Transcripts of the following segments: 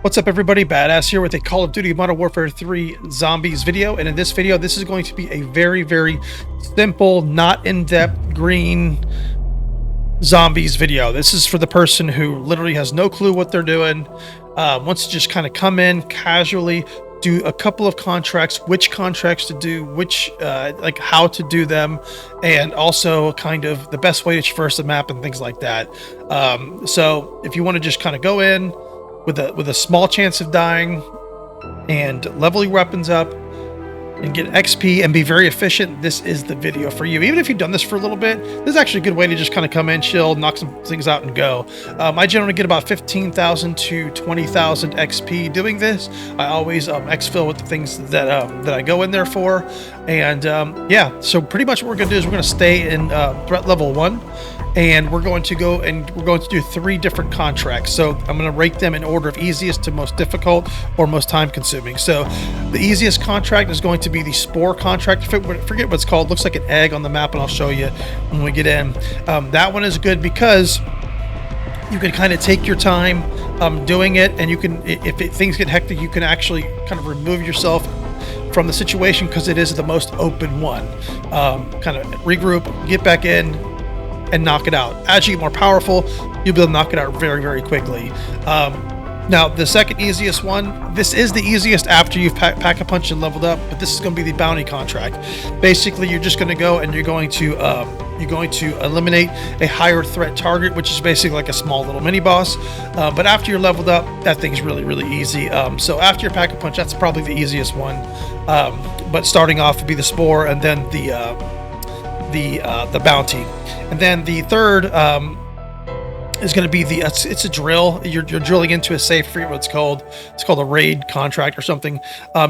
What's up, everybody? Badass here with a Call of Duty Modern Warfare 3 Zombies video. And in this video, this is going to be a very simple, not in-depth green zombies video. This is for the person who literally has no clue what they're doing, wants to just kind of come in casually, do a couple of contracts, which contracts to do, which like how to do them, and also kind of the best way to traverse the map and things like that. So if you want to just kind of go in with a small chance of dying and level your weapons up and get XP and be very efficient, this is the video for you. Even if you've done this for a little bit, this is actually a good way to just kind of come in, chill, knock some things out and go. I generally get about 15,000 to 20,000 XP doing this. I always exfil with the things that I go in there for. And yeah, so pretty much what we're gonna do is we're gonna stay in threat level 1. And we're going to go and we're going to do 3 different contracts. So I'm going to rate them in order of easiest to most difficult or most time consuming. So the easiest contract is going to be the Spore contract. Forget what it's called. It looks like an egg on the map, and I'll show you when we get in. That one is good because you can kind of take your time doing it, and you can, things get hectic, you can actually kind of remove yourself from the situation because it is the most open one. Kind of regroup, get back in, and knock it out. As you get more powerful, you'll be able to knock it out very quickly. Now, the second easiest one, this is the easiest after you've pack a punch and leveled up, but this is going to be the bounty contract. Basically, you're just going to go and you're going to eliminate a higher threat target, which is basically like a small little mini boss. But after you're leveled up, that thing's really easy. So after your pack a punch, that's probably the easiest one. But starting off would be the Spore, and then the bounty, and then the third is going to be it's a drill. You're drilling into a safe. I forget what it's called. It's called a raid contract or something.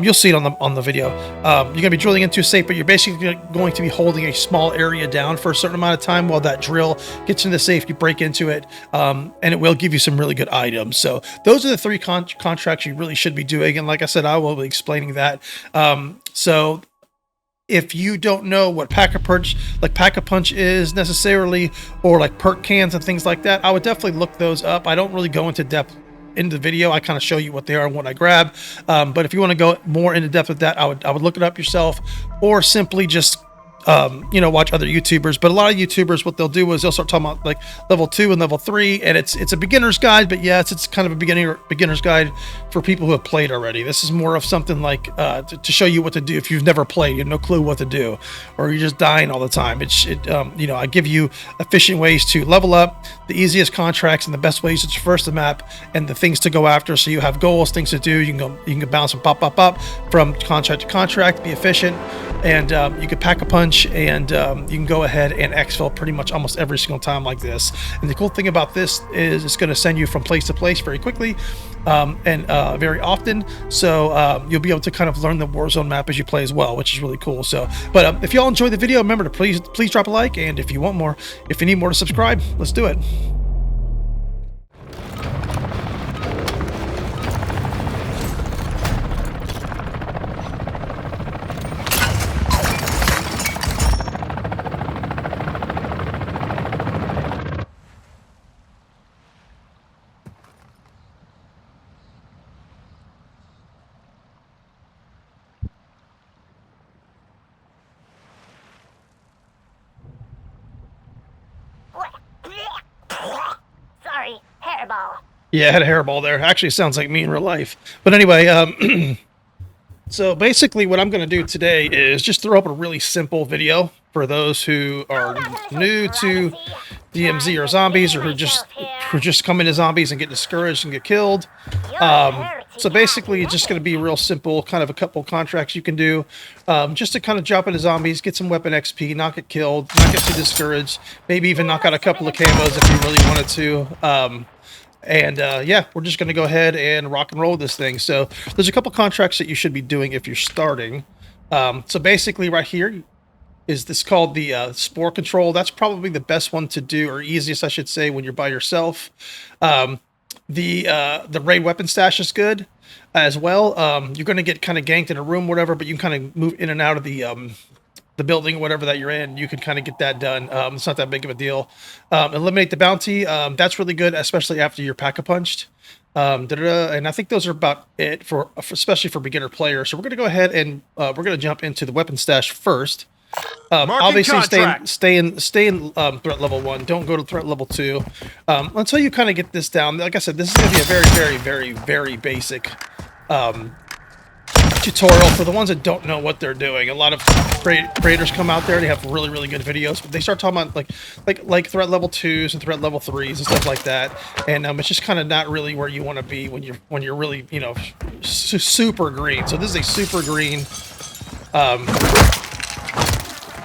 You'll see it on the video. You're going to be drilling into a safe, but you're basically going to be holding a small area down for a certain amount of time while that drill gets into the safe. You break into it, and it will give you some really good items. So those are the 3 contracts you really should be doing. And like I said, I will be explaining that. So if you don't know what Pack-a-Punch is necessarily, or like perk cans and things like that, I would definitely look those up. I don't really go into depth in the video. I kind of show you what they are and what I grab. But if you want to go more into depth with that, I would look it up yourself, or simply just watch other YouTubers. But a lot of YouTubers, what they'll do is they'll start talking about like level 2 and level 3, and it's a beginner's guide. But yes, it's kind of a beginner's guide for people who have played already. This is more of something like to show you what to do if you've never played, you have no clue what to do, or you're just dying all the time. I give you efficient ways to level up, the easiest contracts, and the best ways to traverse the map, and the things to go after. So you have goals, things to do. You can bounce and pop from contract to contract, be efficient. And you can pack a punch, and you can go ahead and exfil pretty much almost every single time like this. And the cool thing about this is it's going to send you from place to place very quickly and very often. So you'll be able to kind of learn the Warzone map as you play as well, which is really cool. So, but if y'all enjoyed the video, remember to please drop a like, and if you want more, if you need more, to subscribe. Let's do it. Sorry, hairball. Yeah, I had a hairball there. Actually, it sounds like me in real life. But anyway, so basically what I'm going to do today is just throw up a really simple video for those who are new to DMZ or zombies, or who just come into zombies and get discouraged and get killed. So basically it's just going to be real simple, kind of a couple contracts you can do just to kind of jump into zombies, get some weapon XP, not get killed, not get too discouraged, maybe even knock out a couple of camos if you really wanted to. Yeah, we're just going to go ahead and rock and roll this thing. So there's a couple contracts that you should be doing if you're starting. So basically right here is this called the Spore control. That's probably the best one to do, or easiest, I should say, when you're by yourself. The raid weapon stash is good as well. You're going to get kind of ganked in a room, whatever, but you can kind of move in and out of the building, whatever that you're in. You can kind of get that done. It's not that big of a deal. Eliminate the bounty. That's really good, especially after you're pack-a-punched. And I think those are about it for especially for beginner players. So we're going to go ahead and we're going to jump into the weapon stash first. Obviously, stay in threat level 1. Don't go to threat level 2 until you kind of get this down. Like I said, this is going to be a very basic tutorial for the ones that don't know what they're doing. A lot of creators come out there, they have really good videos, but they start talking about like threat level 2s and threat level 3s and stuff like that, and it's just kind of not really where you want to be when you're really, you know, super green. So this is a super green.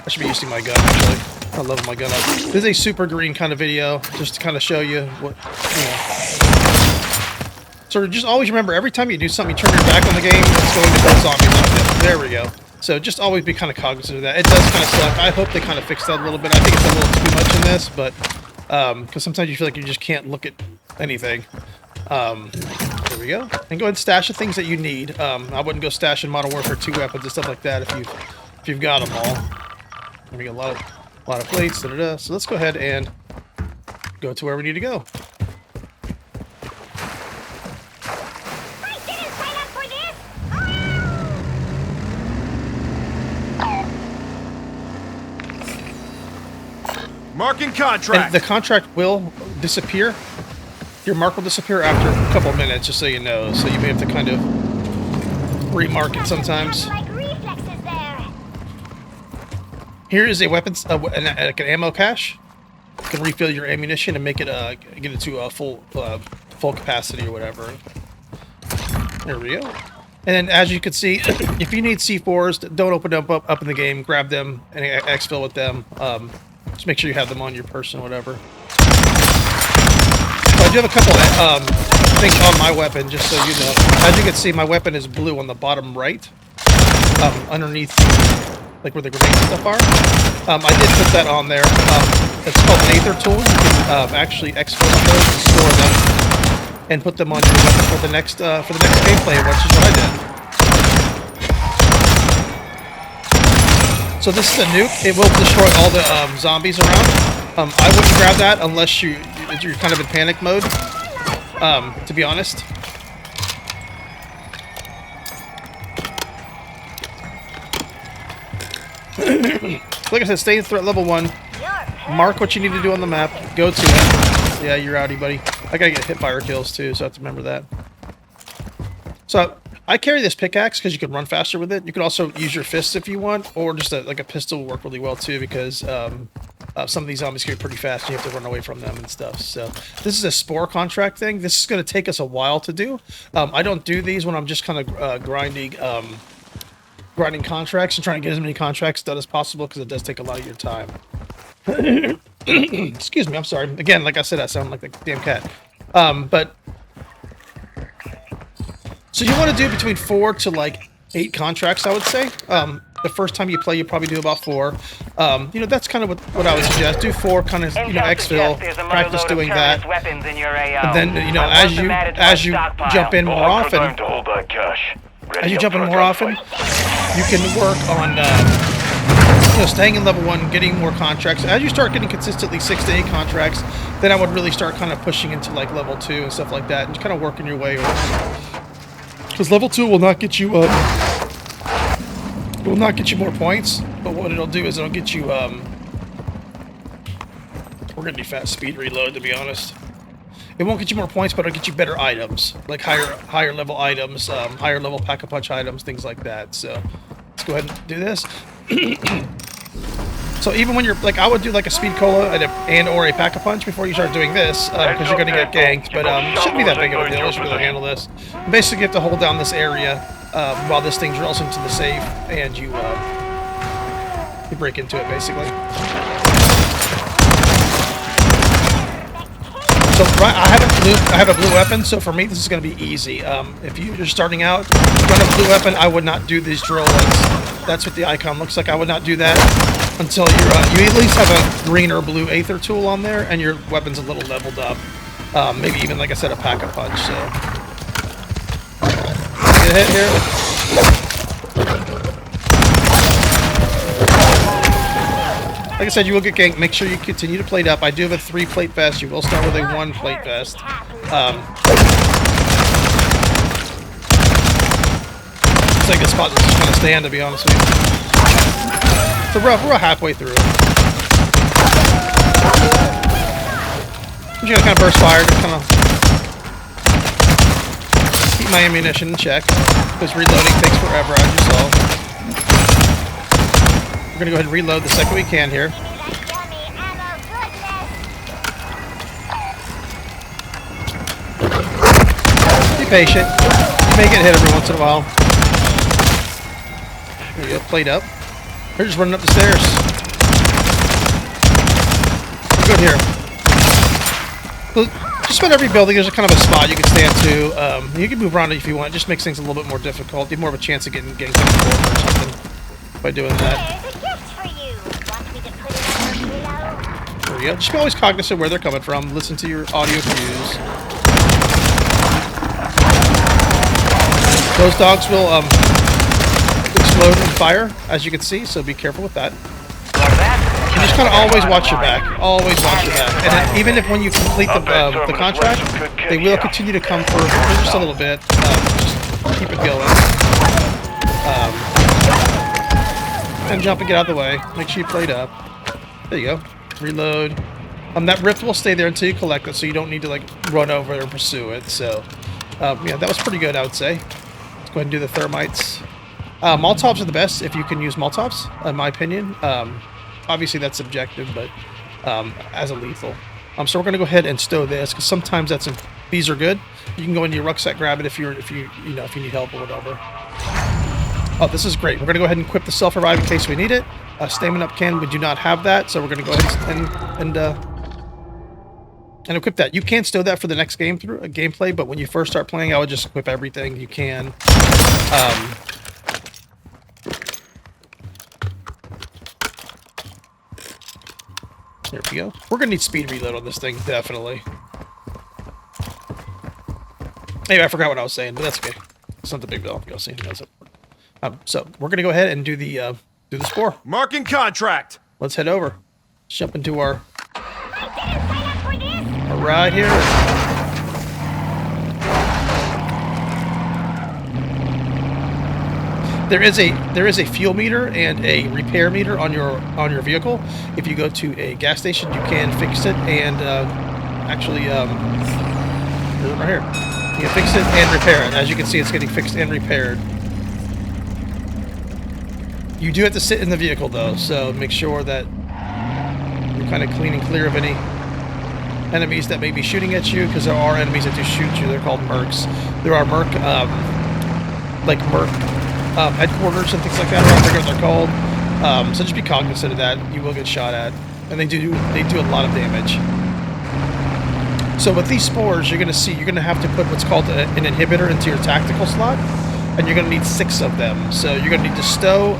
I should be using my gun, actually. I love my gun up. This is a super green kind of video, just to kind of show you what, you know. So just always remember, every time you do something, you turn your back on the game, it's going to put zombies on you. There we go. So just always be kind of cognizant of that. It does kind of suck. I hope they kind of fix that a little bit. I think it's a little too much in this, but because sometimes you feel like you just can't look at anything. There we go. And go ahead and stash the things that you need. I wouldn't go stashing Modern Warfare 2 weapons and stuff like that if you've got them all. We got a lot of plates. So let's go ahead and go to where we need to go. I didn't sign up for this! Marking contract. And the contract will disappear. Your mark will disappear after a couple of minutes, just so you know. So you may have to kind of remark it sometimes. Here is a weapons, like an ammo cache. You can refill your ammunition and make it, get it to a full capacity or whatever. There we go. And then, as you can see, if you need C4s, don't open them up in the game. Grab them and exfil with them. Just make sure you have them on your person or whatever. So I do have a couple things on my weapon, just so you know. As you can see, my weapon is blue on the bottom right, underneath, like where the grenades and stuff are. I did put that on there. It's called an Aether tool. You can actually exfil those and store them, and put them on your weapon for the next gameplay, which is what I did. So this is a nuke. It will destroy all the zombies around. I wouldn't grab that unless you're kind of in panic mode, to be honest. Like I said, stay in threat level 1. Mark what you need to do on the map. Go to it. Yeah, you're outie, buddy. I gotta get hit fire kills too, so I have to remember that. So I carry this pickaxe because you can run faster with it. You can also use your fists if you want, or just like a pistol will work really well too, because some of these zombies get pretty fast. And you have to run away from them and stuff. So this is a spore contract thing. This is going to take us a while to do. I don't do these when I'm just kind of grinding contracts and trying to get as many contracts done as possible, because it does take a lot of your time. Excuse me, I'm sorry. Again, like I said, I sound like the damn cat. But so you want to do between 4 to like 8 contracts, I would say. The first time you play, you probably do about 4. You know, that's kind of what I would suggest. Do 4, kind of, you know, exfil, practice doing that. And then, you know, as you jump in more often, you can work on you know, staying in level 1, getting more contracts. As you start getting consistently 6 to 8 contracts, then I would really start kind of pushing into like level 2 and stuff like that, and just kind of working your way over. Because level 2 will not get you it will not get you more points, but what it'll do is it'll get you we're gonna be fast speed reload, to be honest. It won't get you more points, but it'll get you better items, like higher level items, higher level pack-a-punch items, things like that. So let's go ahead and do this. So even when you're like, I would do like a speed cola and or a pack-a-punch before you start doing this, because you're gonna get ganked. But it shouldn't be that big of a deal. You should be able to handle this. Basically, you have to hold down this area while this thing drills into the safe, and you break into it, basically. So I have a blue weapon, so for me this is going to be easy. If you're starting out, run a blue weapon, I would not do these drill ones. That's what the icon looks like. I would not do that until you at least have a green or blue Aether tool on there, and your weapon's a little leveled up. Maybe even, like I said, a pack-a-punch. So get a hit here. Like I said, you will get ganked. Make sure you continue to plate up. I do have a 3-plate vest. You will start with a 1-plate vest. like a spot to just kind of stand, to be honest with you. So we're halfway through. I'm just gonna kind of burst fire to kind of keep my ammunition in check, because reloading takes forever, as you saw. We're gonna go ahead and reload the second we can here. Be patient. You may get hit every once in a while. There you go, plate up. They're just running up the stairs. We're good here. So just about every building, there's a kind of a spot you can stand to. You can move around if you want. It just makes things a little bit more difficult. You have more of a chance of getting comfortable or something by doing that. There's a gift for you. Want me to put it on your pillow? There you go. Just be always cognizant where they're coming from. Listen to your audio cues. Those dogs will explode and fire, as you can see, so be careful with that. You just kind of always watch your back. Always watch your back. And then even if when you complete the contract, they will continue to come for just a little bit. Just keep it going. And jump and get out of the way. Make sure you plate up. There you go. Reload. That rift will stay there until you collect it, so you don't need to like run over or pursue it. So, yeah, that was pretty good, I would say. Let's go ahead and do the thermites. Molotovs are the best if you can use Molotovs, in my opinion. Obviously that's subjective, but as a lethal. So we're gonna go ahead and stow this because sometimes these are good. You can go into your rucksack, grab it if you need help or whatever. Oh, this is great. We're gonna go ahead and equip the self-revive in case we need it. Stamina up can, we do not have that, so we're gonna go ahead and equip that. You can stow that for the next gameplay, but when you first start playing, I would just equip everything you can. There we go. We're gonna need speed reload on this thing, definitely. Anyway, I forgot what I was saying, but that's okay. It's not the big deal. You'll see. So we're gonna go ahead and do the spore. Marking contract. Let's head over. Let's jump into our ride here. There is a fuel meter and a repair meter on your vehicle. If you go to a gas station, you can fix it and actually there's it right here. You can fix it and repair it. As you can see, it's getting fixed and repaired. You do have to sit in the vehicle though, so make sure that you're kind of clean and clear of any enemies that may be shooting at you, because there are enemies that do shoot you. They're called mercs. There are merc headquarters and things like that. I don't forget what they're called. So just be cognizant of that. You will get shot at, and they do a lot of damage. So with these spores, you're going to have to put what's called an inhibitor into your tactical slot, and you're going to need 6 of them. So you're going to need to stow.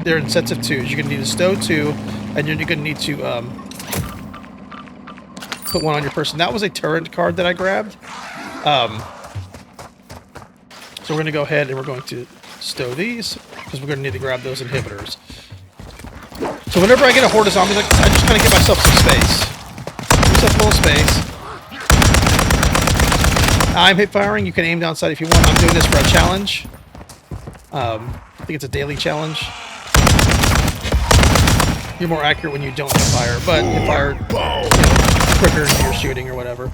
They're in sets of 2s. You're going to need to stow 2, and you're going to need to put 1 on your person. That was a turret card that I grabbed. So we're going to go ahead and we're going to stow these, because we're going to need to grab those inhibitors. So whenever I get a horde of zombies, I just kind of give myself some space. Give myself a little space. I'm hip firing. You can aim down sight if you want. I'm doing this for a challenge. I think it's a daily challenge. You're more accurate when you don't hip fire, but hip fire quicker than you're shooting or whatever.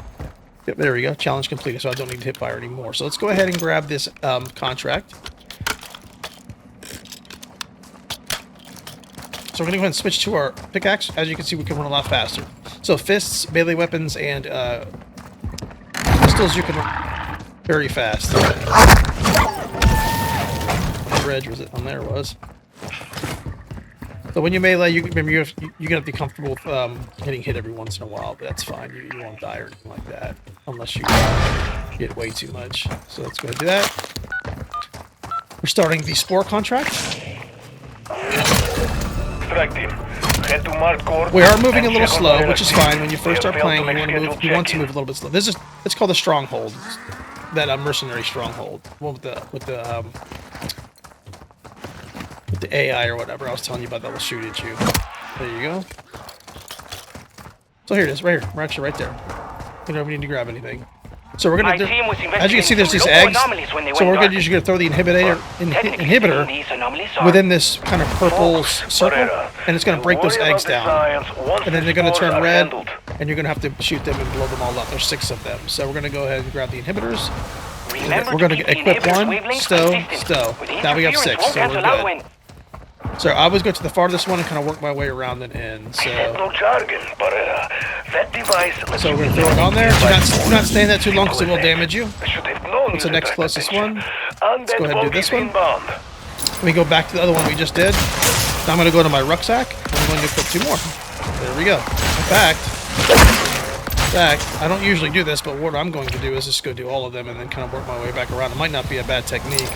Yep, there we go. Challenge completed, so I don't need to hip fire anymore. So let's go ahead and grab this contract. So we're going to go ahead and switch to our pickaxe. As you can see, we can run a lot faster. So fists, melee weapons, and pistols, you can run very fast. Reg was it? On there it was. So when you melee, you're going to have to be comfortable with getting hit every once in a while, but that's fine. You won't die or anything like that, unless you get way too much. So let's go ahead and do that. We're starting the spore contract. We are moving a little slow, which is fine. When you first start playing, you want to move a little bit slow. It's called a stronghold, that mercenary stronghold. Well, with the AI or whatever I was telling you about that will shoot at you. There you go. So here it is, right here. We're actually right there. You don't even need to grab anything. So we're My gonna team was do, as you can see, investigating there's these some local eggs. anomalies when they So went we're gonna dark. usually gonna throw the Technically inhibitor speaking, these anomalies are within this kind of purple circle, Moreira, and it's gonna break those worry about eggs the down. science once And then the they're gonna spores turn are red, handled. and you're gonna have to shoot them and blow them all up. There's 6 of them. So we're gonna go ahead and grab the inhibitors. Remember We're to gonna keep the equip inhibitor's one, wavelengths stow, consistent. stow. With Now we have interference, 6, won't so we're cancel out good. when- So I always go to the farthest one and kind of work my way around and in. So No jargon, but that device lets we're you gonna throw it on there. Do not spores. stand that too long because it will damage you. I should have known What's the you'd next attract closest attention. one? Undead go ahead and do bogies this one. inbound. We go back to the other one we just did. Now I'm gonna go to my rucksack. I'm going to equip 2 more. There we go. In fact, I don't usually do this, but what I'm going to do is just go do all of them and then kind of work my way back around. It might not be a bad technique.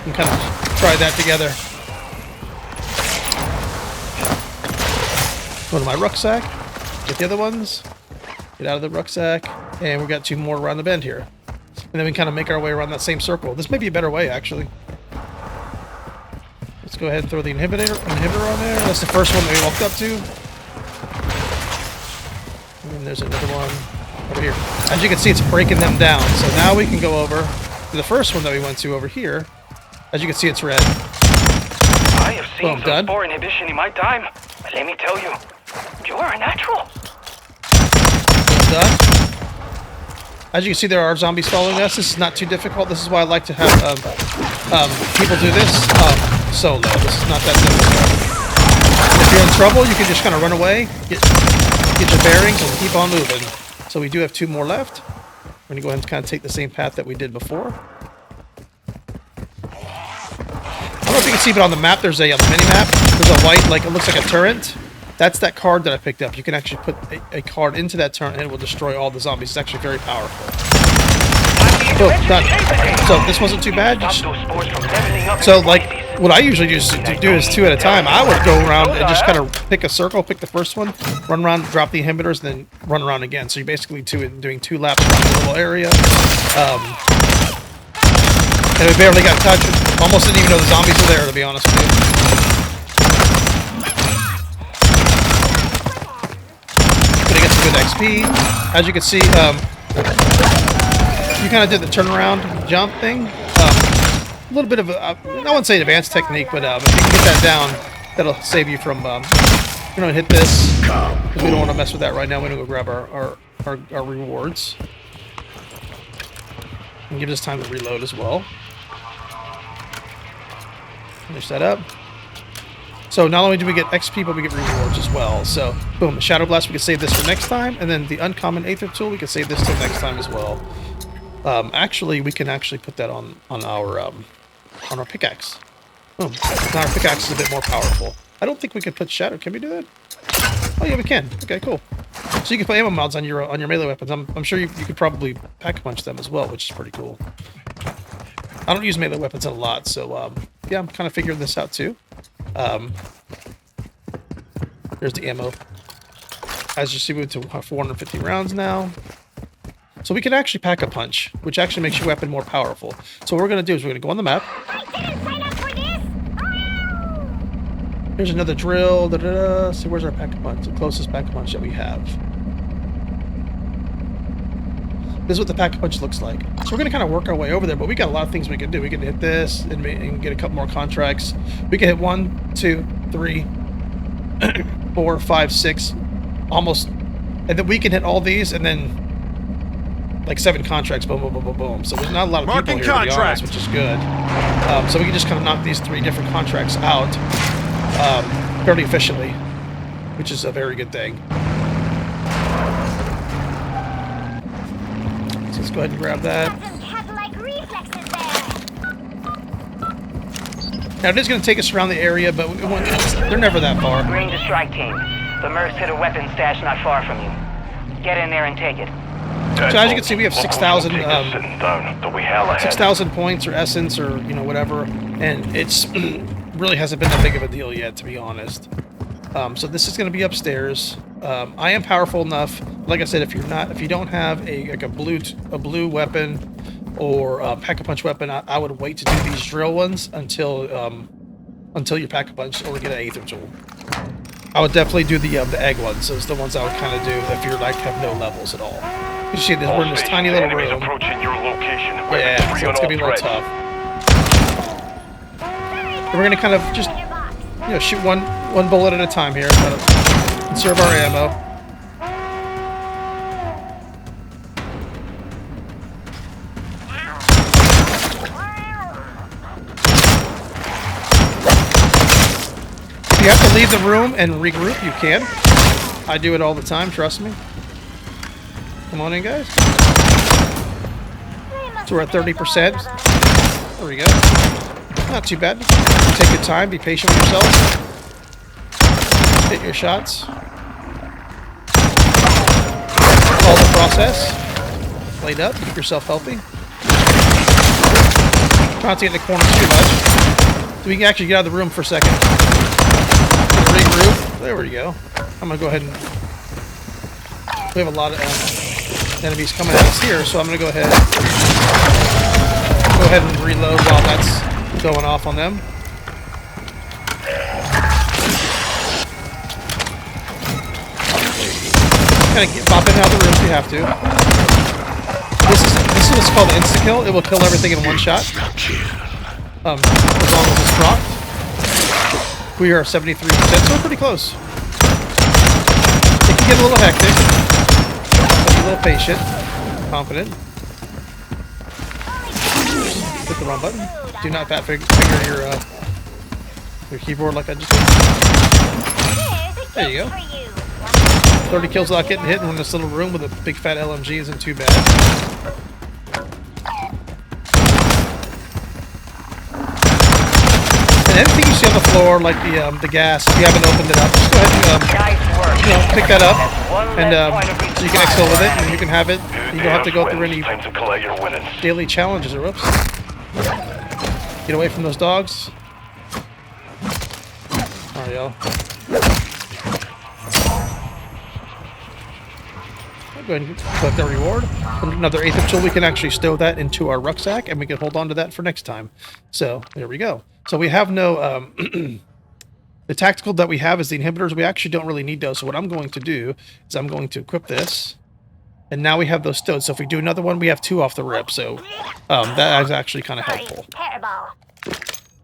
And kind of try that together. Go to my rucksack, get the other ones, get out of the rucksack, and we've got 2 more around the bend here. And then we kind of make our way around that same circle. This may be a better way, actually. Let's go ahead and throw the inhibitor on there. That's the first one that we walked up to. And then there's another one over here. As you can see, it's breaking them down. So now we can go over to the first one that we went to over here. As you can see, it's red. I have seen Boom, some done. spore inhibition in my time. But let me tell you, you're a natural. Done. As you can see, there are zombies following us. This is not too difficult. This is why I like to have people do this solo. This is not that difficult. If you're in trouble, you can just kind of run away, get your bearings, and keep on moving. So we do have 2 more left. We're going to go ahead and kind of take the same path that we did before. I don't know if you can see, but on the map, there's a mini-map. There's a white, like, it looks like a turret. That's that card that I picked up. You can actually put a card into that turret and it will destroy all the zombies. It's actually very powerful. Boom, done. So this wasn't too bad. Stop those spores from leveling up So in like, quantities. what I usually do is 2 at a time. I would go around and just kind of pick a circle, pick the first one, run around, drop the inhibitors, then run around again. So you're basically doing 2 laps around the little area. And we barely got touched. Almost didn't even know the zombies were there, to be honest with you. Gonna get some good XP. As you can see, you kind of did the turnaround jump thing. A little bit of a, I wouldn't say advanced technique, but if you can get that down, that'll save you from, you know, hit this. Because we don't want to mess with that right now. We're going to go grab our rewards. And give us time to reload as well. Finish that up. So not only do we get XP, but we get rewards as well. So, boom, the Shadow Blast, we can save this for next time. And then the Uncommon Aether Tool, we can save this till next time as well. Actually, we can actually put that on our pickaxe. Boom. Now our pickaxe is a bit more powerful. I don't think we could put Shadow. Can we do that? Oh yeah, we can. Okay, cool. So you can put ammo mods on your melee weapons. I'm sure you could probably pack-a-punch them as well, which is pretty cool. I don't use melee weapons a lot, so yeah, I'm kind of figuring this out too. There's the ammo. As you see, we went to 450 rounds now. So we can actually pack a punch, which actually makes your weapon more powerful. So what we're going to do is we're going to go on the map. I didn't sign up for this! Here's another drill. See, where's our pack a punch? The closest pack a punch that we have. This is what the pack a punch looks like. So we're going to kind of work our way over there, but we got a lot of things we can do. We can hit this and get a couple more contracts. We can hit 1, 2, 3, 4, 5, 6, almost, and then we can hit all these and then like 7 contracts, boom, boom, boom, boom, boom. So there's not a lot of people here, to be honest, which is good. So we can just kind of knock these 3 different contracts out fairly efficiently, which is a very good thing. So let's go ahead and grab that. Got some cat-like reflexes there! Now it is going to take us around the area, but they're never that far. Green to strike team. The Mercs hit a weapon stash not far from you. Get in there and take it. So as you can see, we have 6,000 6,000 points or essence or, you know, whatever, and it's really hasn't been that big of a deal yet, to be honest. So this is going to be upstairs. I am powerful enough. Like I said, if you don't have a blue weapon or a pack-a-punch weapon, I would wait to do these drill ones until you pack-a-punch or get an Aether Tool. I would definitely do the egg ones. Those are the ones I would kind of do if you're like have no levels at all. You see this, All we're in this stations, tiny little enemies room. approaching your location. Yeah, Weapons free so on it's gonna be a all little threats. tough. We're gonna kind of just, shoot one bullet at a time here, kind of conserve our ammo. If you have to leave the room and regroup, you can. I do it all the time, trust me. Come on in, guys. So we're at 30%. There we go. Not too bad. Take your time, be patient with yourself. Hit your shots. Follow the process. Laid up, keep yourself healthy. Try not to get in the corner too much. So we can actually get out of the room for a second. Regroup. There we go. I'm gonna go ahead and... We have a lot of enemies coming at us here, so I'm gonna go ahead and reload while that's going off on them. Kind of pop in and out of the room if you have to. This is what's called insta-kill. It will kill everything in one shot. As long as it's proc. We are 73%, so we're pretty close. It can get a little hectic. Be a little patient, confident. Hit the wrong button. Do not fat finger your keyboard like I just did. There you go. 30 kills without getting hit in this little room with a big fat LMG isn't too bad. And anything you see on the floor, like the gas, if you haven't opened it up, just go ahead and pick that up, and so you can exfil with it, and you can have it. You don't have to go through any Time to collect your winnings. daily challenges or whoops. Get away from those dogs. There you go. Go ahead and collect the reward. Another 8th of tool, we can actually stow that into our rucksack, and we can hold on to that for next time. So there we go. So we have no the tactical that we have is the inhibitors. We actually don't really need those. So what I'm going to do is I'm going to equip this, and now we have those stowed. So if we do another one, we have 2 off the rip. So that is actually kind of helpful.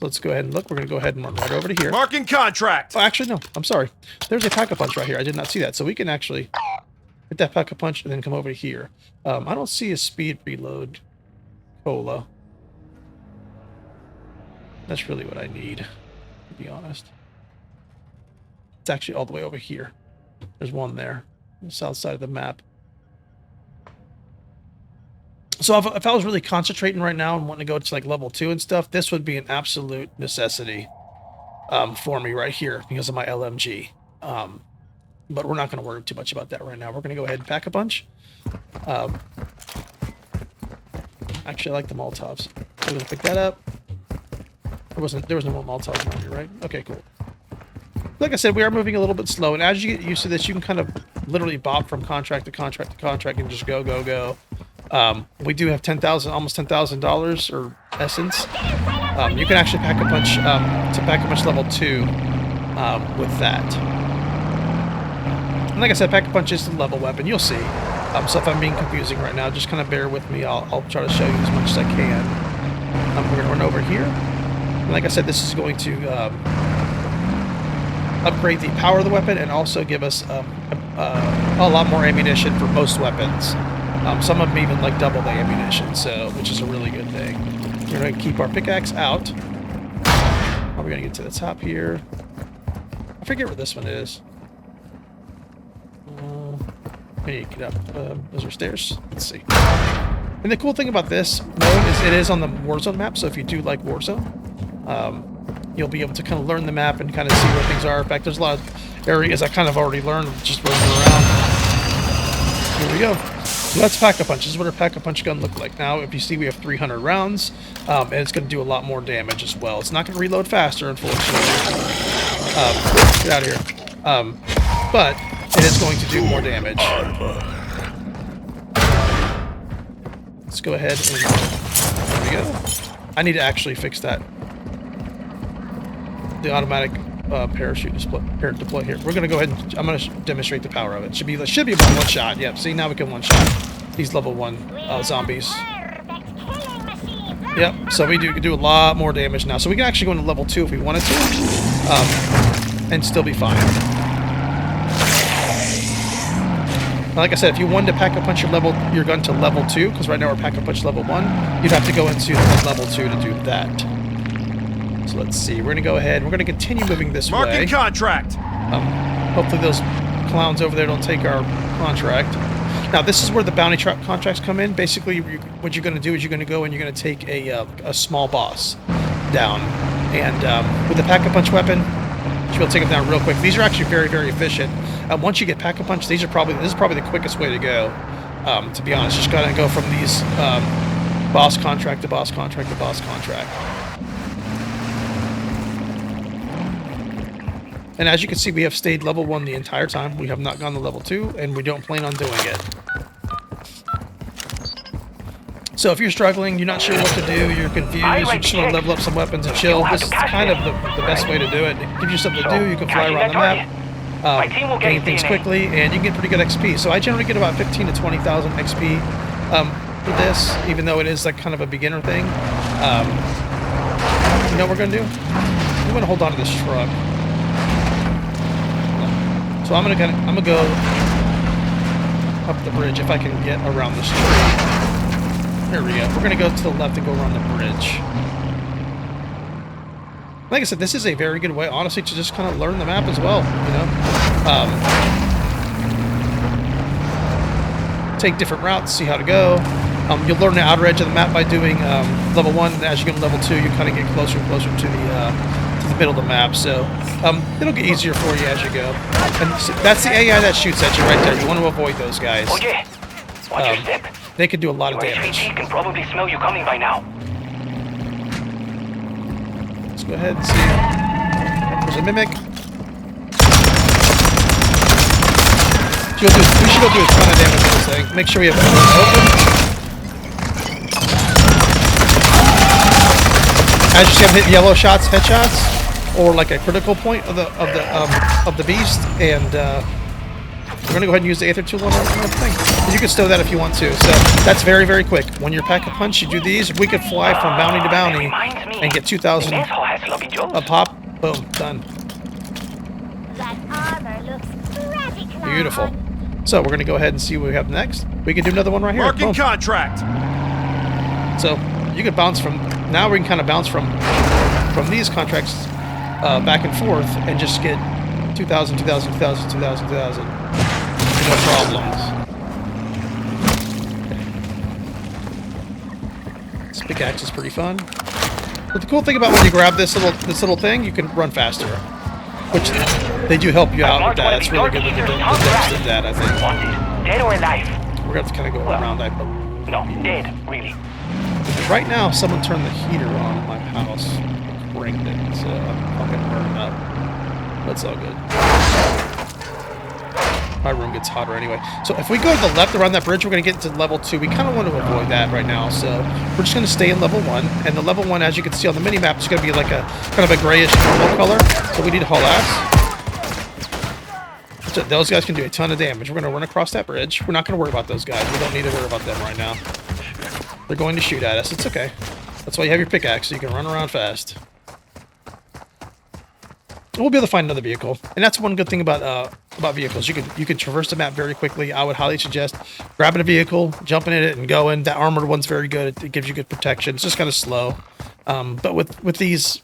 Let's go ahead and look. We're going to go ahead and run right over to here. Marking contract. Oh, actually, no. I'm sorry. There's a pack-a-punch right here. I did not see that. So we can actually hit that pack-a-punch and then come over here. I don't see a speed reload cola. That's really what I need, to be honest. It's actually all the way over here. There's one there, on the south side of the map. So if I was really concentrating right now and wanting to go to like level 2 and stuff, this would be an absolute necessity for me right here because of my LMG. But we're not going to worry too much about that right now. We're going to go ahead and pack a bunch. Actually, I like the Molotovs. I'm going to pick that up. There was no more Molotovs around here, right? Okay, cool. Like I said, we are moving a little bit slow, and as you get used to this, you can kind of literally bop from contract to contract to contract and just go, go, go. We do have almost $10,000 or essence. You can actually pack a punch to pack a punch level 2 with that. And like I said, pack a punch is the level weapon. You'll see. So if I'm being confusing right now, just kind of bear with me. I'll try to show you as much as I can. We're gonna run over here. And like I said, this is going to upgrade the power of the weapon and also give us a lot more ammunition for most weapons. Some of them even like double the ammunition, so which is a really good thing. We're going to keep our pickaxe out. Are we going to get to the top here? I forget where this one is. I need to get up. Those are stairs. Let's see. And the cool thing about this mode is it is on the Warzone map, so if you do like Warzone, you'll be able to kind of learn the map and kind of see where things are. In fact, there's a lot of areas I kind of already learned just running around. Here we go. So that's pack-a-punch. This is what our pack-a-punch gun looked like. Now, if you see, we have 300 rounds, and it's going to do a lot more damage as well. It's not going to reload faster, unfortunately. Get out of here. But it is going to do more damage. Let's go ahead and... There we go. I need to actually fix that. The automatic parachute deploy here. We're going to go ahead and... I'm going to demonstrate the power of it. Should be about one shot. Yep, see, now we can one shot. these level 1 zombies. Perfect killing machine. Yep, so we do a lot more damage now. So we can actually go into level 2 if we wanted to, and still be fine. Like I said, if you wanted to pack-a-punch your gun to level 2, because right now we're pack-a-punch level 1, you'd have to go into level 2 to do that. So let's see. We're going to go ahead. We're going to continue moving this way. Marking contract. Hopefully those clowns over there don't take our contract. Now, this is where the bounty contracts come in. Basically, what you're going to do is you're going to go and you're going to take a small boss down. And with the pack-a-punch weapon, you'll be able to take them down real quick. These are actually very, very efficient. Once you get pack-a-punch, this is probably the quickest way to go. To be honest, just gotta go from these boss contract to boss contract to boss contract. And as you can see, we have stayed level 1 the entire time. We have not gone to level 2, and we don't plan on doing it. So if you're struggling, you're not sure what to do, you're confused, you just want to level up some weapons and chill, this is kind of the best way to do it. It gives you something to do, you can fly around the map, gain things quickly, and you can get pretty good XP. So I generally get about 15 to 20,000 XP for this, even though it is like kind of a beginner thing. You know what we're going to do? We're going to hold on to this truck. So I'm gonna go up the bridge if I can get around this tree. There we go. We're gonna go to the left and go around the bridge. Like I said, this is a very good way, honestly, to just kind of learn the map as well. You know, take different routes, see how to go. You'll learn the outer edge of the map by doing level 1. And as you get to level 2, you kind of get closer and closer to the middle of the map. So it'll get easier for you as you go. And that's the AI that shoots at you right there. You want to avoid those guys. Oh yeah. Watch your step. They can do a lot of Your damage. HVT can probably smell you coming by now. Let's go ahead and see. There's a mimic. We should go do a ton of damage to this thing. Make sure we have everything open. As you see, I'm hitting yellow shots, headshots, or like a critical point of the beast, and we're gonna go ahead and use the Aether tool on the thing. And you can stow that if you want to. So that's very, very quick. When you're pack-a-punch, you do these. We could fly from bounty to bounty and get 2,000 a pop. Boom, done. That armor looks pretty clown. Beautiful. So we're gonna go ahead and see what we have next. We can do another one right here. Marking Boom. contract. So you can bounce from. Now we can kind of bounce from these contracts back and forth and just get 2,000, 2,000, 2,000, 2,000, 2,000. No problems. This pickaxe is pretty fun. But the cool thing about when you grab this little thing, you can run faster. Which they do help you out with that. It's really good with the depths of that, I think. Wanted, dead or alive? We're going to have to kind of go around that. No, dead, really. Right now, someone turned the heater on in my house. Cranked it, so I'm fucking burning up. That's all good. My room gets hotter anyway. So if we go to the left around that bridge, we're going to get to level 2. We kind of want to avoid that right now, so we're just going to stay in level 1. And the level 1, as you can see on the mini-map, is going to be like a kind of a grayish purple color. So we need to haul ass. So those guys can do a ton of damage. We're going to run across that bridge. We're not going to worry about those guys. We don't need to worry about them right now. They're going to shoot at us. It's okay. That's why you have your pickaxe, so you can run around fast. We'll be able to find another vehicle, and that's one good thing about vehicles. You can traverse the map very quickly. I would highly suggest grabbing a vehicle, jumping in it, and going. That armored one's very good. It gives you good protection. It's just kind of slow, but with these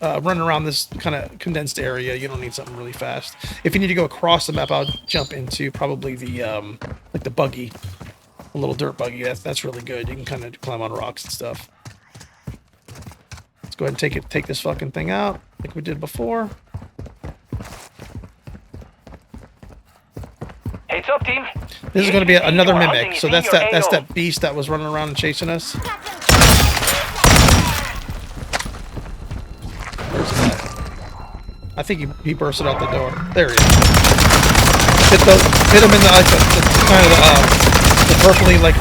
running around this kind of condensed area, you don't need something really fast. If you need to go across the map, I'll jump into probably the like the buggy. A little dirt buggy. That's really good. You can kind of climb on rocks and stuff. Let's go ahead and take this fucking thing out like we did before. Heads up, team. This is going to be another mimic. So that's that beast that was running around and chasing us. Where's he at? I think he bursted out the door. There he is. Hit him in the the purpley lit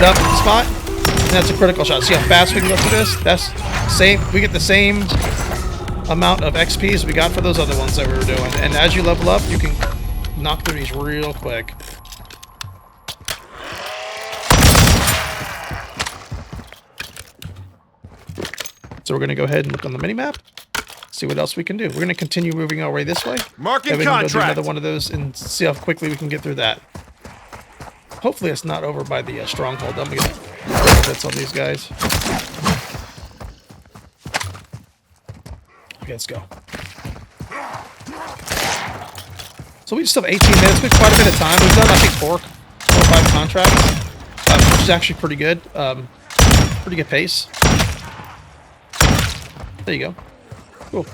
up spot, and that's a critical shot. See how fast we can go through this? That's same. We get the same amount of XP as we got for those other ones that we were doing. And as you level up, you can knock through these real quick. So we're going to go ahead and look on the mini-map, see what else we can do. We're going to continue moving our way this way. Marking Then we can go do contract. another one of those and see how quickly we can get through that. Hopefully it's not over by the stronghold. I'm going to get bits on these guys. Okay, let's go. So we just have 18 minutes. Been quite a bit of time. We've done, I think, 4 or 5 contracts, which is actually pretty good. Pretty good pace. There you go. Cool.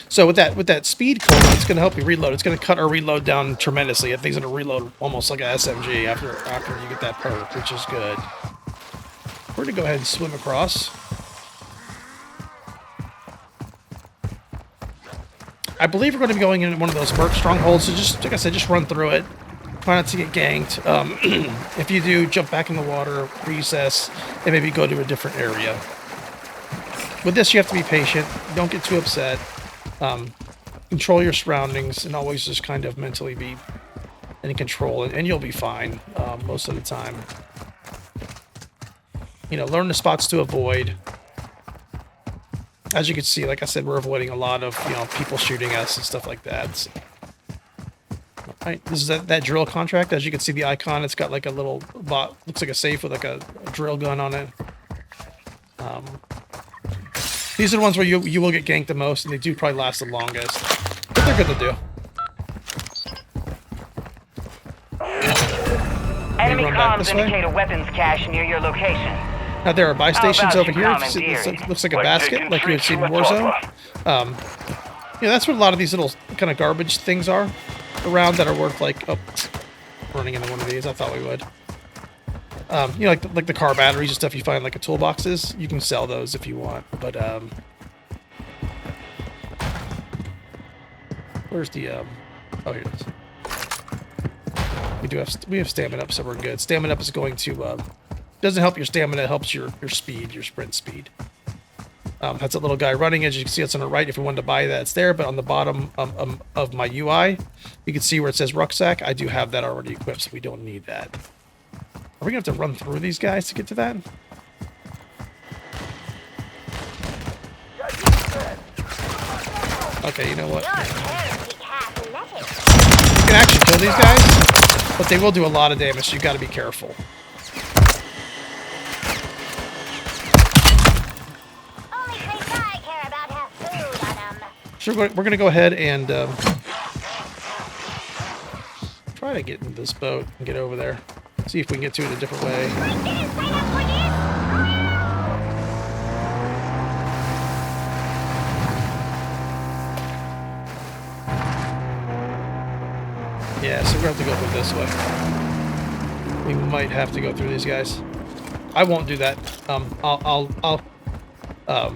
So with that speed code, it's going to help you reload. It's going to cut our reload down tremendously. I think it's going to reload almost like an SMG after you get that perk, which is good. We're going to go ahead and swim across. I believe we're going to be going in one of those merc strongholds, so just, like I said, just run through it. Try not to get ganked. If you do, jump back in the water, recess, and maybe go to a different area. With this, you have to be patient. Don't get too upset. Control your surroundings, and always just kind of mentally be in control, and you'll be fine most of the time. You know, learn the spots to avoid. As you can see, like I said, we're avoiding a lot of, you know, people shooting us and stuff like that. So, right, this is that drill contract. As you can see, the icon, it's got like a little bot, looks like a safe with like a drill gun on it. These are the ones where you will get ganked the most, and they do probably last the longest. But they're good to do. Enemy run back comms this way? indicate a weapons cache near your location. Now there are buy stations about over you here. commandeering? Looks like a Like basket, taking like you would see in trees Warzone. to a Yeah, that's what a lot of these little kind of garbage things are around that are worth like, oh, running into one of these. I thought we would. You know, like the car batteries and stuff you find like a toolboxes. You can sell those if you want, but where's the oh, here it is. We have stamina up, so we're good. Stamina up is going to doesn't help your stamina, it helps your speed, your sprint speed. That's a little guy running. As you can see, it's on the right. If we wanted to buy that, it's there. But on the bottom of my UI, you can see where it says rucksack. I do have that already equipped, so we don't need that. Are we going to have to run through these guys to get to that? Okay, you know what? You're terribly athletic. You can actually kill these guys, but they will do a lot of damage, so you've got to be careful. Only place I care about have food on them. So we're going to go ahead and try to get into this boat and get over there. See if we can get to it a different way. Didn't sign up for this. Yeah, so we're going to have to go through this way. We might have to go through these guys. I won't do that. I'll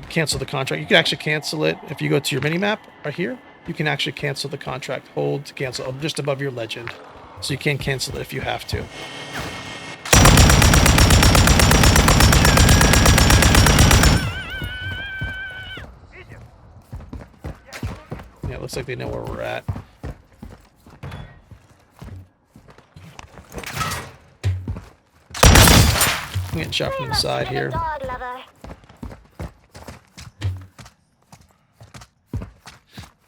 cancel the contract. You can actually cancel it if you go to your mini-map right here. You can actually cancel the contract. Hold to cancel just above your legend. So you can cancel it if you have to. Yeah, it looks like they know where we're at. I'm getting shot from the side here. Dog lover.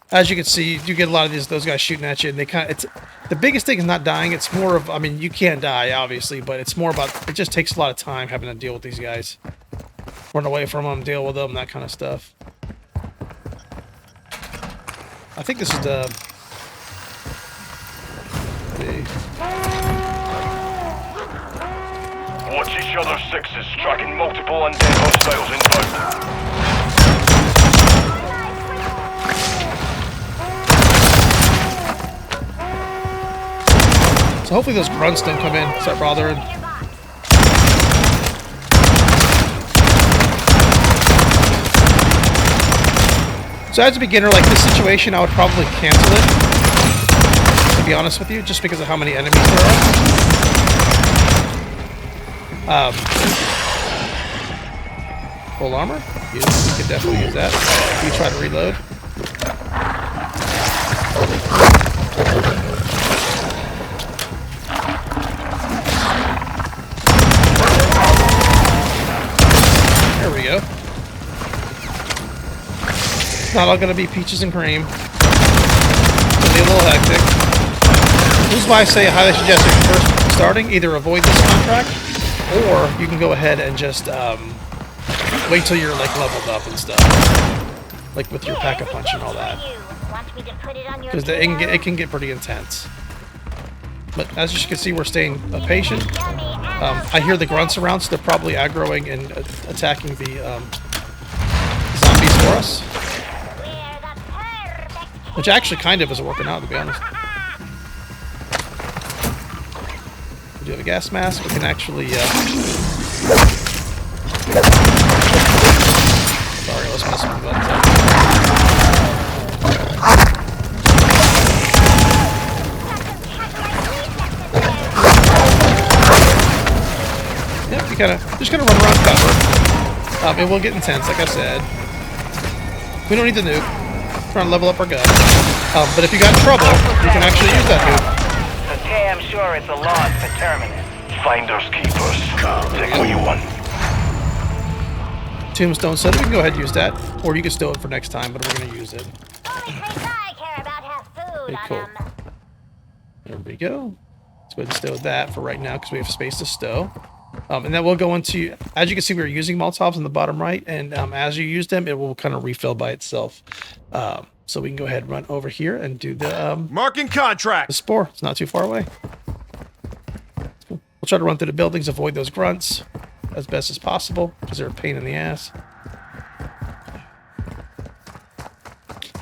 As you can see, you get a lot of those guys shooting at you, and they kind of, it's the biggest thing is not dying. It's more of, I mean, you can't die obviously, but it's more about, it just takes a lot of time having to deal with these guys. Run away from them, deal with them, that kind of stuff. I think this is the Watch each other's sixes, tracking multiple undead hostiles inbound. So hopefully those grunts don't come in, start bothering. So as a beginner, like this situation, I would probably cancel it, to be honest with you, just because of how many enemies there are. Full armor? You can definitely use that. You try to reload. not all going to be peaches and cream. It's going to be a little hectic. This is why I say I highly suggest if you're first starting, either avoid this contract, or you can go ahead and just wait till you're like leveled up and stuff, like with your pack-a-punch and all that, because it can get pretty intense. But as you can see, we're staying patient. I hear the grunts around, so they're probably aggroing and attacking the zombies for us, which actually kind of is working out, to be honest. We do have a gas mask. We can actually sorry, let's mess with the buttons up. Yep, you just gotta run around cover. It will get intense, like I said. We don't need the nuke. We're trying to level up our gun. But if you got in trouble, you can actually use that nuke. Okay, I'm sure it's a loss for Terminus. Finders keepers. Take what you want. Tombstone said we can go ahead and use that, or you can stow it for next time, but we're going to use it. Only things I care about have food Okay, on cool. 'em. There we go. Let's go ahead and stow that for right now because we have space to stow. And then we'll go into, as you can see, we're using Molotovs in the bottom right, and as you use them, it will kind of refill by itself. So we can go ahead and run over here and do the Marking contract. spore. It's not too far away. Cool. We'll try to run through the buildings, avoid those grunts as best as possible because they're a pain in the ass.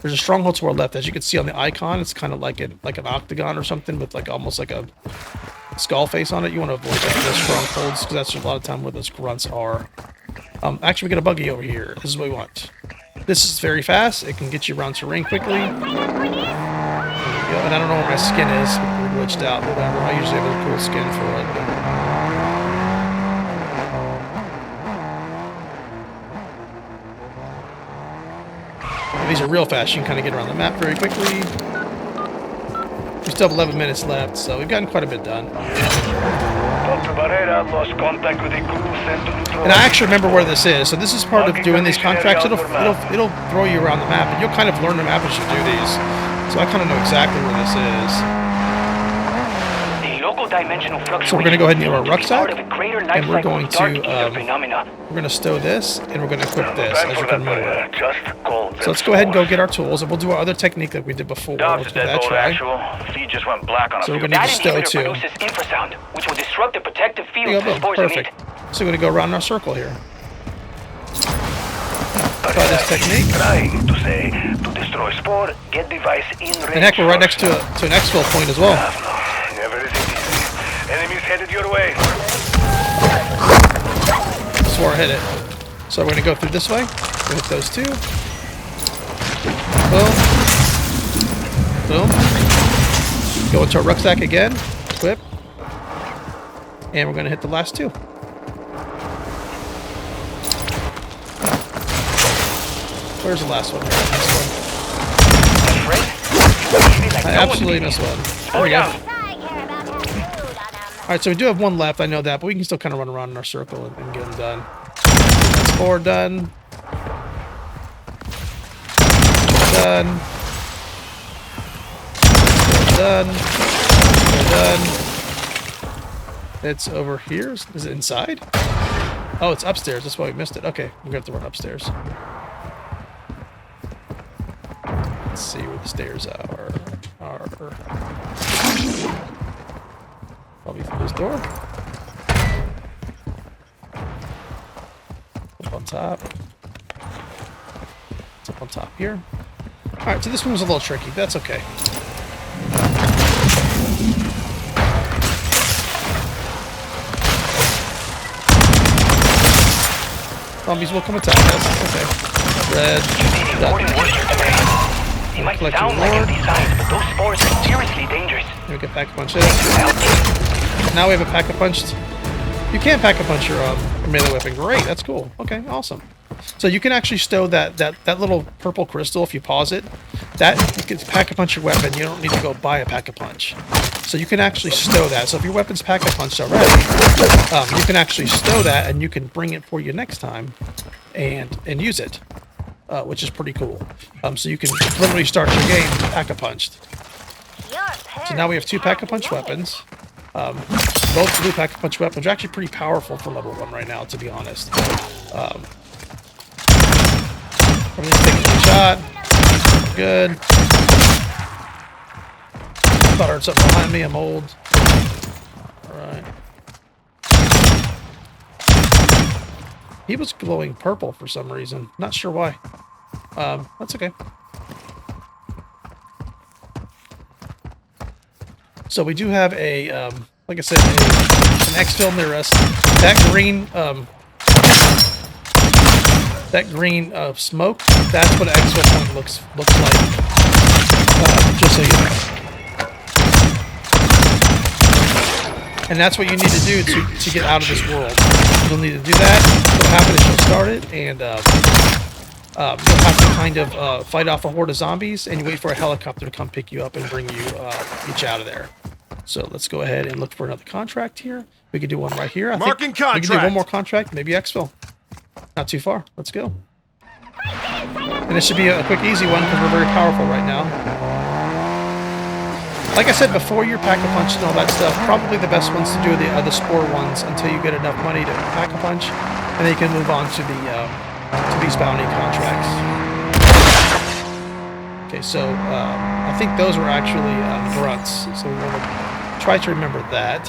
There's a stronghold to our left, as you can see on the icon. It's kind of like an octagon or something with like almost like a skull face on it. You want to avoid those strongholds because that's a lot of time where those grunts are. Actually, we got a buggy over here. This is what we want. This is very fast. It can get you around terrain quickly. There we go. And I don't know where my skin is. We're glitched out, whatever. I usually have a cool skin for it. But these are real fast. You can kind of get around the map very quickly. We still have 11 minutes left, so we've gotten quite a bit done. Dr. Barrera lost contact with a crew sent to neutral. And I actually remember where this is. So this is part of doing these contracts. It'll throw you around the map, and you'll kind of learn the map as you do these. So I kind of know exactly where this is. The local dimensional fluctuation. So we're going to go ahead and do our rucksack, and we're going to stow this, and we're going to equip this, as you can remember. So let's go ahead and go get our tools, and we'll do our other technique that we did before. We'll Dodge give that a deadbolt try. actual. Feed just went black on a So we're few. going to need That to stow inhibitor too. produces infrasound, which will disrupt the protective There field you the go, boom. spores Perfect. emit. So we're going to go around our circle here. Try this technique. Trying to say, to destroy spore, get device in range. And heck, we're right next to an exfil point as well. Never is easy. Enemies headed your way. Swore I hit it. So we're going to go through this way. We'll hit those two. Boom. Boom. Go into our rucksack again. Equip. And we're going to hit the last two. Where's the last one? Here, this one. I absolutely missed one. There we go. I care about have food on 'em. Alright, so we do have one left. I know that, but we can still kind of run around in our circle and get them done. That's 4 done. Done. 4 done. 4 done. It's over here. Is it inside? Oh, it's upstairs. That's why we missed it. Okay, we're going to have to run upstairs. Let's see where the stairs are. Probably through this door. Up on top. It's up on top here. Alright, so this one was a little tricky. That's okay. Zombies will come attack us. Okay. Red. Done. It might Collect sound your like lore. empty signs, but those spores are seriously dangerous. Here we can pack-a-punch this. Now we have a pack-a-punched. You can pack-a-punch your melee weapon. Great, that's cool. Okay, awesome. So you can actually stow that little purple crystal if you pause it. That you can pack-a-punch your weapon. You don't need to go buy a pack-a-punch. So you can actually stow that. So if your weapon's pack-a-punched already, you can actually stow that, and you can bring it for you next time, and use it. which is pretty cool. So you can literally start your game pack-a-punched. So now we have 2 pack-a-punch weapons. Both blue pack-a-punch weapons are actually pretty powerful for level 1 right now, to be honest. Everything's taking a shot. Good. Thought I heard something behind me. I'm old. Alright. He was glowing purple for some reason. Not sure why. That's okay. So we do have a, like I said, an exfil near us. That green smoke, that's what an exfil point looks like. Just so you know. And that's what you need to do to get out of this world. You'll need to do that. What'll happen is you'll start it, and you'll have to kind of fight off a horde of zombies, and you wait for a helicopter to come pick you up and bring you, get you out of there. So let's go ahead and look for another contract here. We could do one right here. I think we can do one more contract, maybe exfil. Not too far. Let's go. And this should be a quick, easy one because we're very powerful right now. Like I said before, your pack-a-punch and all that stuff, probably the best ones to do are the spore ones until you get enough money to pack-a-punch, and then you can move on to these bounty contracts. Okay, so I think those were actually grunts, so we want to try to remember that.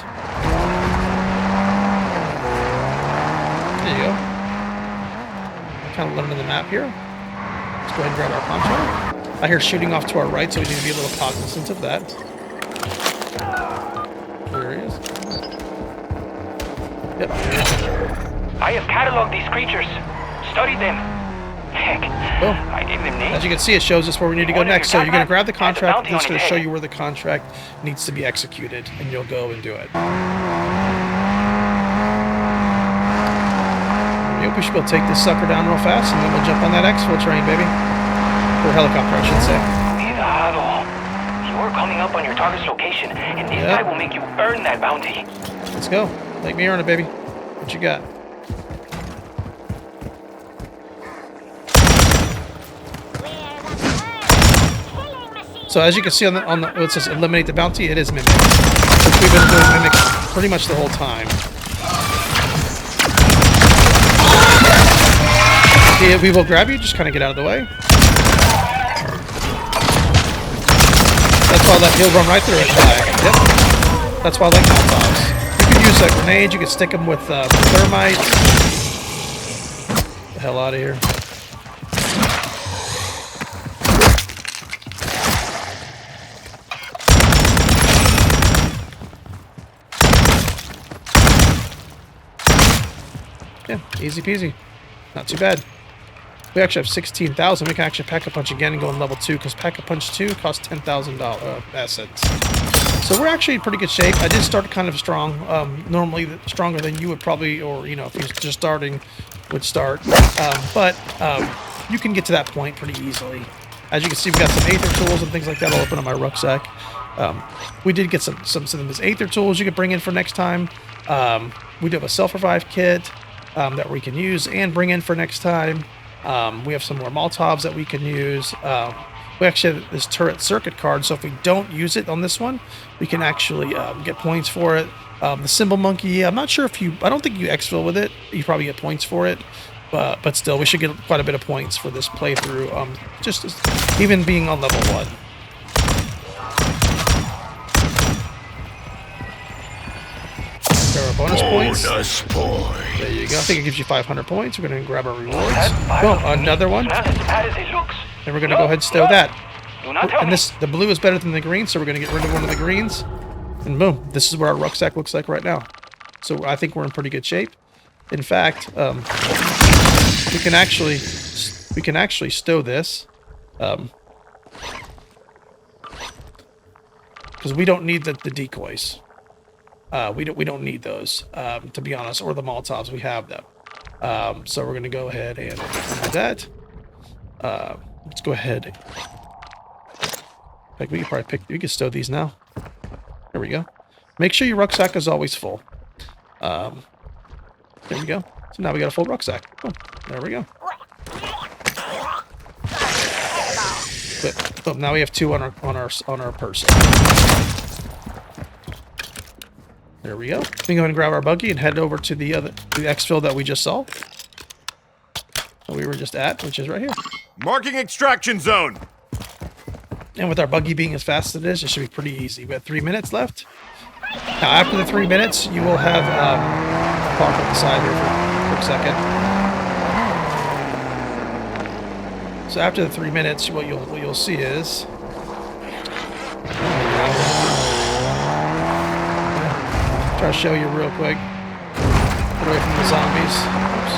There you go. Kind of learning the map here. Let's go ahead and grab our contract. I hear shooting off to our right, so we need to be a little cognizant of that. There he is. Yep. I have cataloged these creatures. Study them. Heck, I gave them names. As you can see, it shows us where we need to go next. So you're going to grab the contract, and it's going to show you where the contract needs to be executed, and you'll go and do it. We should be able to take this sucker down real fast, and then we'll jump on that exfil train, baby. Or helicopter, I should say. Cuidado. You're coming up on your target's location, and this guy will make you earn that bounty. Let's go. Make me earn it, baby. What you got? So as you can see on the it says eliminate the bounty, it is Mimic, which we've been doing Mimic pretty much the whole time. We will grab you, just kind of get out of the way. That's why he'll run right through it. Yep. That's why I like Molotovs. You could use a grenade, you could stick them with thermite. Get the hell out of here. Yeah, easy peasy. Not too bad. We actually have 16,000. We can actually pack-a-punch again and go on level 2 because pack-a-punch 2 costs $10,000 assets. So we're actually in pretty good shape. I did start kind of strong. Normally stronger than you would probably, or if you're just starting, would start. But you can get to that point pretty easily. As you can see, we've got some Aether tools and things like that. I'll open up my rucksack. We did get some of these Aether tools you could bring in for next time. We do have a self-revive kit that we can use and bring in for next time. We have some more Molotovs that we can use. We actually have this turret circuit card, so if we don't use it on this one, we can actually get points for it. The Symbol Monkey, I'm not sure if I don't think you exfil with it. You probably get points for it, but still, we should get quite a bit of points for this playthrough, even being on level 1. There are bonus points. There you go. I think it gives you 500 points. We're going to grab our rewards. Boom, another one. And we're going to go ahead and stow that. And the blue is better than the green, so we're going to get rid of one of the greens. And boom, this is what our rucksack looks like right now. So I think we're in pretty good shape. In fact, we can actually stow this. Because we don't need the decoys. We don't need those, to be honest, or the Molotovs. We have them. So we're going to go ahead and do that. Let's go ahead. Like we can probably we can stow these now. There we go. Make sure your rucksack is always full. There we go. So now we got a full rucksack. Oh, there we go. equip. Boom. Now we have 2 on our person. There we go. We can go ahead and grab our buggy and head over to the exfil that we just saw. That we were just at, which is right here. Marking extraction zone. And with our buggy being as fast as it is, it should be pretty easy. We have 3 minutes left. Now, after the 3 minutes, you will have park on the side here for a quick second. So after the 3 minutes, what you'll see is. Try to show you real quick. Get away from the zombies. Oops.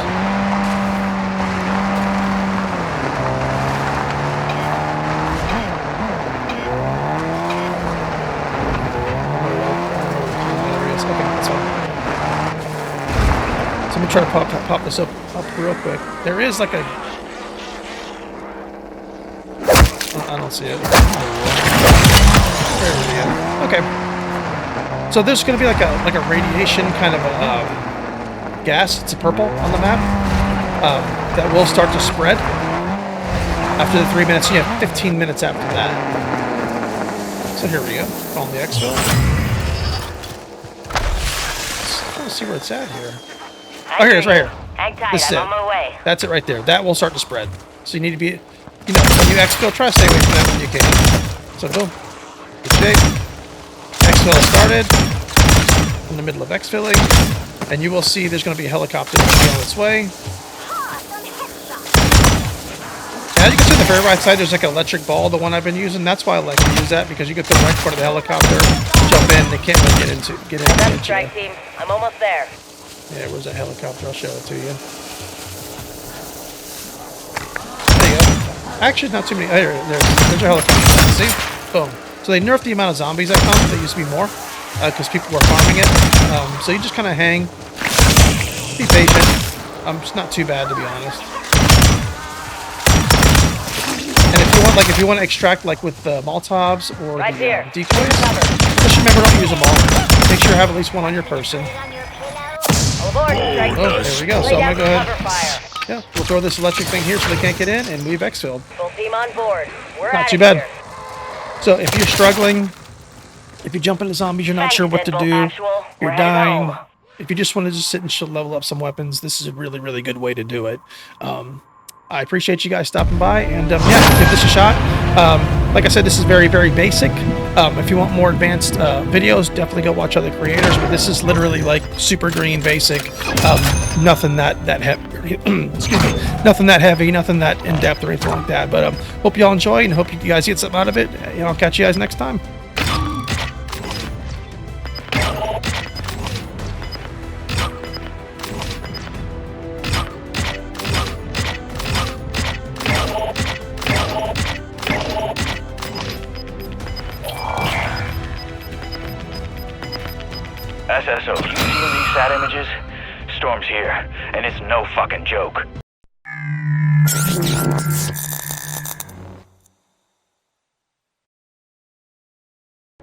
Okay, that's fine. So let me try to pop this up real quick. There is like a. I don't see it. There we go. Okay. So there's going to be like a radiation kind of gas. It's a purple on the map that will start to spread after the 3 minutes. You have 15 minutes after that. So here we go. On the exfil. I'm trying to see where it's at here. Oh, here it's right here. Hang tight, This is I'm it. on my way. That's it right there. That will start to spread. So you need to be, when you exfil, try to stay away from that when you can. So boom. Big. Exfil started. In the middle of exfilling. And you will see there's going to be a helicopter on its way. As you can see on the very right side, there's like an electric ball, the one I've been using. That's why I like to use that, because you get the right part of the helicopter, jump in, they can't really get in. That's strike team. I'm almost there. Yeah, where's that helicopter? I'll show it to you. There you go. Actually, not too many. Oh, there's your helicopter. See? Boom. So they nerfed the amount of zombies that come. There used to be more, because people were farming it. So you just kind of hang, be patient. It's not too bad, to be honest. And if you want to extract like with Molotovs or Right here. decoys, just remember don't use them all. Make sure you have at least one on your person. All aboard, strike team. Oh, there we go. So Lay I'm down gonna go some ahead. cover fire. Yeah, we'll throw this electric thing here so they can't get in, and we've exfilled. Full team on board. We're Not outta too bad. here. So if you're struggling, if you jump into zombies, you're not Thanks, sure what to Central do, Actual. you're We're heading dying. home. If you just want to just sit and level up some weapons, this is a really, really good way to do it. I appreciate you guys stopping by, and yeah, give this a shot. Like I said, this is very, very basic. If you want more advanced videos, definitely go watch other creators, but this is literally like super green, basic. Nothing that heavy, excuse me, nothing that heavy, nothing that in-depth or anything like that. But hope you all enjoy, and hope you guys get something out of it. I'll catch you guys next time. SSO, you seeing these sad images? Storm's here, and it's no fucking joke.